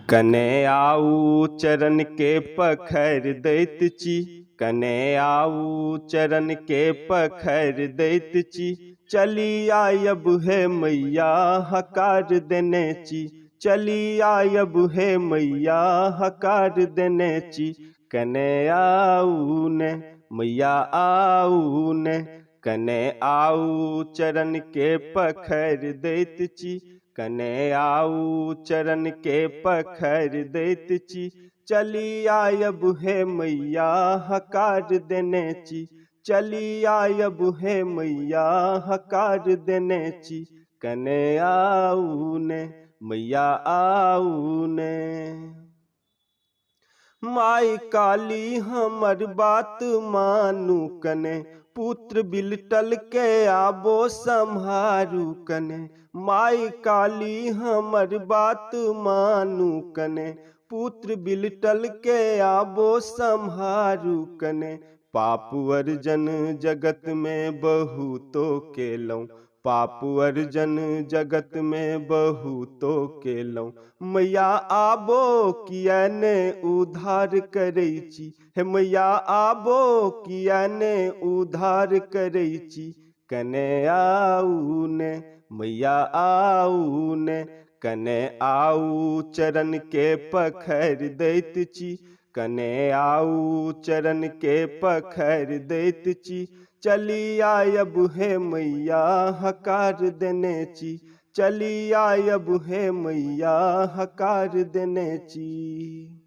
कने आऊ चरण के पखर दैत छी, कने आऊ चरण के पखर दैत छी। चली आयब हे मैया हकार देने छी, चली आयब हे मैया हकार देने छी। कने आऊ ने मैया आऊ ने, कने आऊ चरण के पखर दैत छी, कने आऊ चरण के पखर दैत छी। चली आयब हे मैया हकार देने छी, चली आयब हे मैया हकार देने छी। कने आऊ ने मैया आऊ ने। माई काली हमर बात मानू कने, पुत्र बिलटल के आबो सम्हारू कने। माई काली हमर बात मानू कने, पुत्र बिलटल के आबो सम्हारू कने। पाप अर्जन जगत में बहुतो केलौं, पाप अर्जन जगत में बहुतो केलौं। मैया आबो किया ने उद्धार करै छी, हे मैया आबो किया ने उद्धार करै छी। कने आऊ ने मैया आऊ ने, कने आऊ चरण के पखर दैत छी, कने आऊ चरण के पखर दैत छी। चली आयब हे मैया हकार देने छी, चली आयब हे मैया हकार देने छी।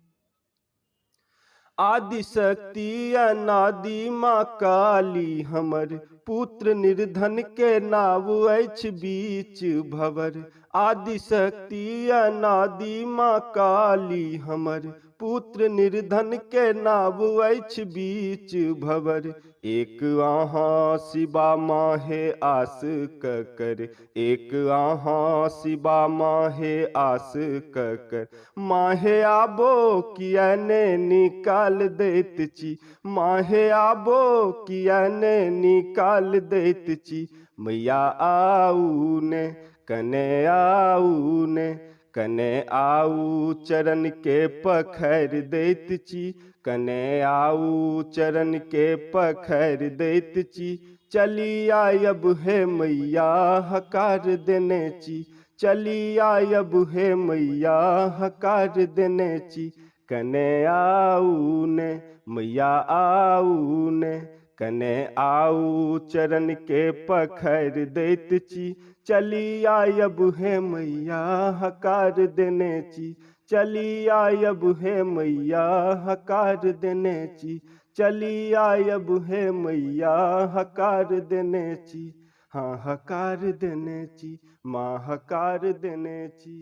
आदि शक्ति अनादि माँ काली हमर, पुत्र निर्धन के नाव अछि बीच भंवर। आदि शक्ति अनादि माँ काली हमर, पुत्र निर्धन के नाव अछि बीच भंवर। एक आहाँ शिवा माँ हे आस ककर, एक आहाँ शिवा माँ हे आस ककर। माँ हे आबो किया ने निकाल दैत छी, माँ हे आबो किया ने निकाल दैत छी। मैया आऊ ने कने आऊ ने, कने आऊ चरण के पखर दैत छी, कने आऊ चरण के पखर दैत छी। चली आयब हे मैया हकार देने छी, चली आयब हे मैया हकार देने छी। कने आऊ ने मैया आऊ ने, कने आऊ चरण के पखर दैत छी। चली आयब हे मैया हकार देने छी, चली आयब हे मैया हकार देने छी। चली आयब हे मैया हकार देने छी, हाँ हकार देने छी, माँ हकार देने छी।